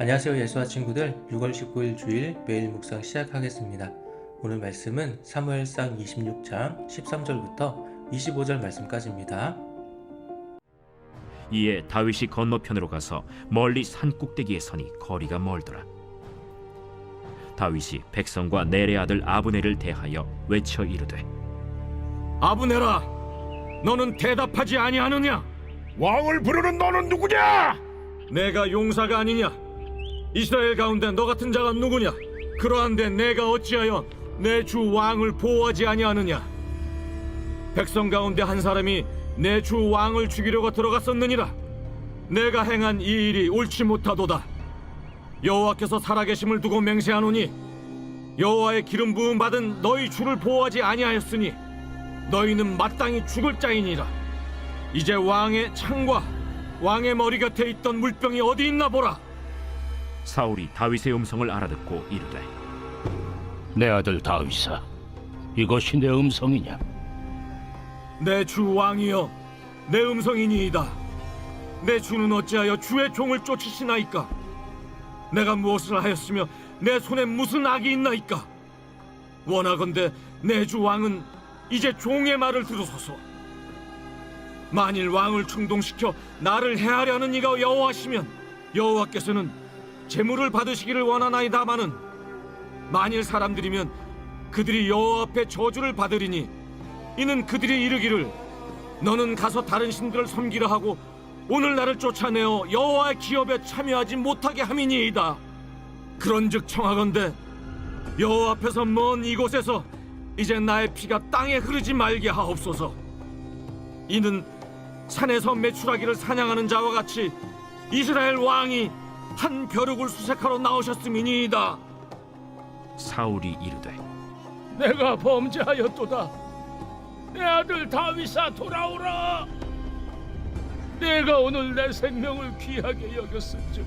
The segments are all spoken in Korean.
안녕하세요. 예수와 친구들, 6월 19일 주일 매일 묵상 시작하겠습니다. 오늘 말씀은 사무엘상 26장 13절부터 25절 말씀까지입니다. 이에 다윗이 건너편으로 가서 멀리 산 꼭대기에 서니 거리가 멀더라. 다윗이 백성과 넬의 아들 아브넬을 대하여 외쳐 이르되, 아브넬아, 너는 대답하지 아니하느냐? 왕을 부르는 너는 누구냐? 내가 용사가 아니냐? 이스라엘 가운데 너 같은 자가 누구냐? 그러한데 내가 어찌하여 내 주 왕을 보호하지 아니하느냐? 백성 가운데 한 사람이 내 주 왕을 죽이려고 들어갔었느니라. 내가 행한 이 일이 옳지 못하도다. 여호와께서 살아계심을 두고 맹세하노니 여호와의 기름 부음 받은 너희 주를 보호하지 아니하였으니 너희는 마땅히 죽을 자이니라. 이제 왕의 창과 왕의 머리 곁에 있던 물병이 어디 있나 보라. 사울이 다윗의 음성을 알아듣고 이르되, 내 아들 다윗아, 이것이 내 음성이냐? 내 주 왕이여, 내 음성이니이다. 내 주는 어찌하여 주의 종을 쫓으시나이까? 내가 무엇을 하였으며 내 손에 무슨 악이 있나이까? 원하건대 내 주 왕은 이제 종의 말을 들으소서. 만일 왕을 충동시켜 나를 해하려는 이가 여호와시면 여호와께서는 제물을 받으시기를 원하나이다마는 만일 사람들이면 그들이 여호와 앞에 저주를 받으리니 이는 그들이 이르기를 너는 가서 다른 신들을 섬기라 하고 오늘 나를 쫓아내어 여호와의 기업에 참여하지 못하게 함이니이다. 그런즉 청하건대 여호와 앞에서 먼 이곳에서 이제 나의 피가 땅에 흐르지 말게 하옵소서. 이는 산에서 메추라기를 사냥하는 자와 같이 이스라엘 왕이 한 벼룩을 수색하러 나오셨음이니이다. 사울이 이르되, 내가 범죄하였도다. 내 아들 다윗아, 돌아오라. 내가 오늘 내 생명을 귀하게 여겼은즉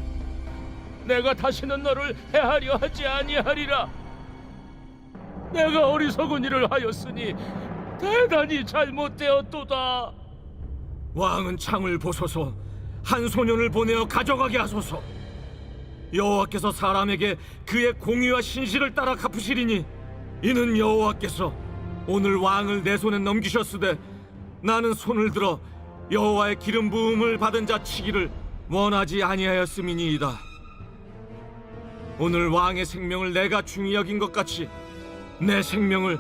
내가 다시는 너를 해하려 하지 아니하리라. 내가 어리석은 일을 하였으니 대단히 잘못되었도다. 왕은 창을 보소서. 한 소년을 보내어 가져가게 하소서. 여호와께서 사람에게 그의 공의와 신실을 따라 갚으시리니 이는 여호와께서 오늘 왕을 내 손에 넘기셨으되 나는 손을 들어 여호와의 기름 부음을 받은 자 치기를 원하지 아니하였음이니이다. 오늘 왕의 생명을 내가 중히 여긴 것 같이 내 생명을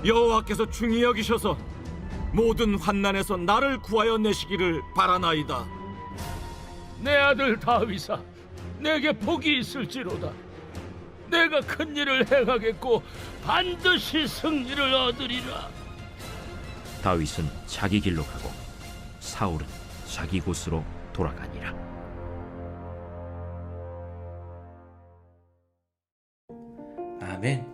여호와께서 중히 여기셔서 모든 환난에서 나를 구하여 내시기를 바라나이다. 내 아들 다윗아, 내게 복이 있을지로다. 내가 큰 일을 행하겠고 반드시 승리를 얻으리라. 다윗은 자기 길로 가고 사울은 자기 곳으로 돌아가니라. 아멘.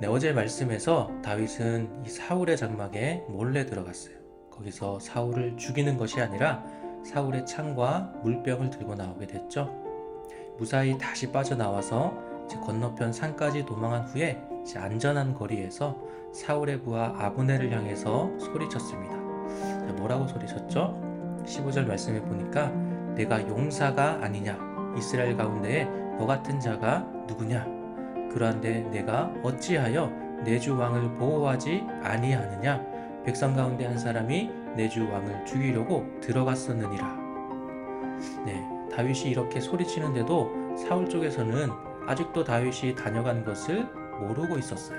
네, 어제 말씀에서 다윗은 이 사울의 장막에 몰래 들어갔어요. 거기서 사울을 죽이는 것이 아니라 사울의 창과 물병을 들고 나오게 됐죠. 무사히 다시 빠져나와서 이제 건너편 산까지 도망한 후에 이제 안전한 거리에서 사울의 부하 아브넬을 향해서 소리쳤습니다. 자, 뭐라고 소리쳤죠? 15절 말씀해 보니까 내가 용사가 아니냐? 이스라엘 가운데에 너 같은 자가 누구냐? 그러한데 내가 어찌하여 내 주 왕을 보호하지 아니하느냐? 백성 가운데 한 사람이 내 주 왕을 죽이려고 들어갔었느니라. 네, 다윗이 이렇게 소리치는데도 사울 쪽에서는 아직도 다윗이 다녀간 것을 모르고 있었어요.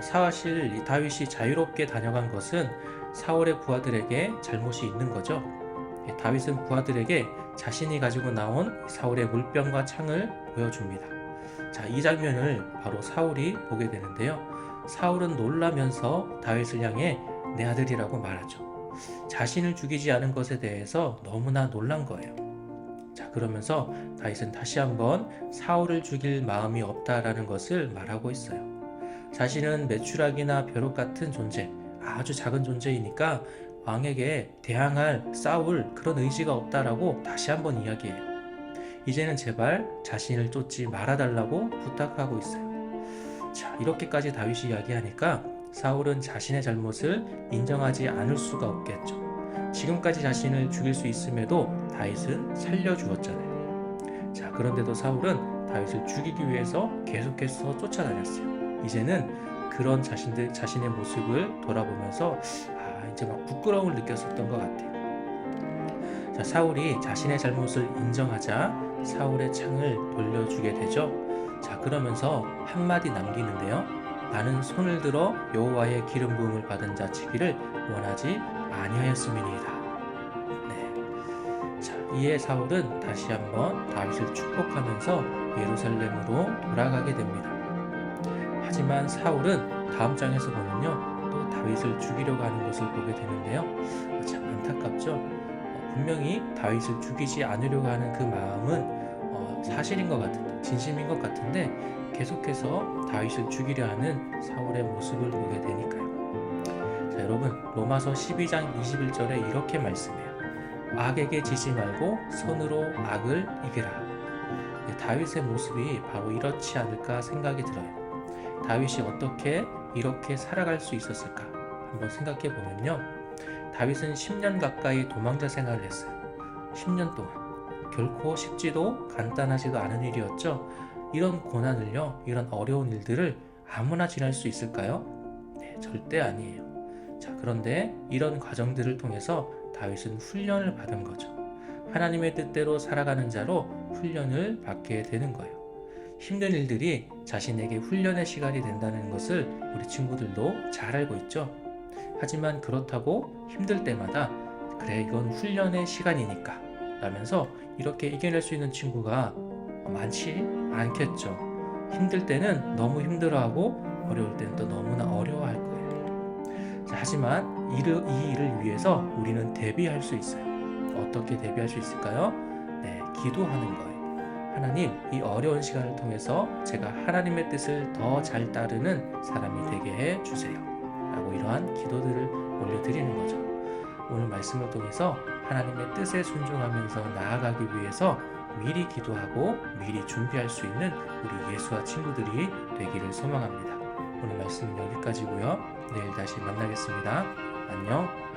사실 이 다윗이 자유롭게 다녀간 것은 사울의 부하들에게 잘못이 있는 거죠. 다윗은 부하들에게 자신이 가지고 나온 사울의 물병과 창을 보여줍니다. 자, 이 장면을 바로 사울이 보게 되는데요. 사울은 놀라면서 다윗을 향해 내 아들이라고 말하죠. 자신을 죽이지 않은 것에 대해서 너무나 놀란 거예요. 자, 그러면서 다윗은 다시 한번 사울을 죽일 마음이 없다라는 것을 말하고 있어요. 자신은 메추라기나 벼룩 같은 존재, 아주 작은 존재이니까 왕에게 대항할 싸울 그런 의지가 없다라고 다시 한번 이야기해요. 이제는 제발 자신을 쫓지 말아달라고 부탁하고 있어요. 자, 이렇게까지 다윗이 이야기하니까 사울은 자신의 잘못을 인정하지 않을 수가 없겠죠. 지금까지 자신을 죽일 수 있음에도 다윗은 살려주었잖아요. 자, 그런데도 사울은 다윗을 죽이기 위해서 계속해서 쫓아다녔어요. 이제는 그런 자신의 모습을 돌아보면서 이제 막 부끄러움을 느꼈었던 것 같아요. 자, 사울이 자신의 잘못을 인정하자 사울의 창을 돌려주게 되죠. 자, 그러면서 한마디 남기는데요. 나는 손을 들어 여호와의 기름 부음을 받은 자 치기를 원하지 아니하였음이니이다. 네. 자, 이에 사울은 다시 한번 다윗을 축복하면서 예루살렘으로 돌아가게 됩니다. 하지만 사울은 다음 장에서 보면요, 또 다윗을 죽이려고 하는 것을 보게 되는데요. 참 안타깝죠. 분명히 다윗을 죽이지 않으려고 하는 그 마음은 사실인 것 같은데, 진심인 것 같은데 계속해서 다윗을 죽이려 하는 사울의 모습을 보게 되니까요. 자, 여러분, 로마서 12장 21절에 이렇게 말씀해요. 악에게 지지 말고 선으로 악을 이기라. 다윗의 모습이 바로 이렇지 않을까 생각이 들어요. 다윗이 어떻게 이렇게 살아갈 수 있었을까 한번 생각해 보면요, 다윗은 10년 가까이 도망자 생활을 했어요. 10년 동안 결코 쉽지도 간단하지도 않은 일이었죠. 이런 고난을요, 이런 어려운 일들을 아무나 지날 수 있을까요? 네, 절대 아니에요. 자, 그런데 이런 과정들을 통해서 다윗은 훈련을 받은 거죠. 하나님의 뜻대로 살아가는 자로 훈련을 받게 되는 거예요. 힘든 일들이 자신에게 훈련의 시간이 된다는 것을 우리 친구들도 잘 알고 있죠. 하지만 그렇다고 힘들 때마다 그래, 이건 훈련의 시간이니까 라면서 이렇게 이겨낼 수 있는 친구가 많지 않겠죠. 힘들 때는 너무 힘들어하고 어려울 때는 또 너무나 어려워할 거예요. 자, 하지만 이 일을 위해서 우리는 대비할 수 있어요. 어떻게 대비할 수 있을까요? 네, 기도하는 거예요. 하나님, 이 어려운 시간을 통해서 제가 하나님의 뜻을 더 잘 따르는 사람이 되게 해 주세요 라고 이러한 기도들을 올려드리는 거죠. 오늘 말씀을 통해서 하나님의 뜻에 순종하면서 나아가기 위해서 미리 기도하고 미리 준비할 수 있는 우리 예수와 친구들이 되기를 소망합니다. 오늘 말씀은 여기까지고요. 내일 다시 만나겠습니다. 안녕.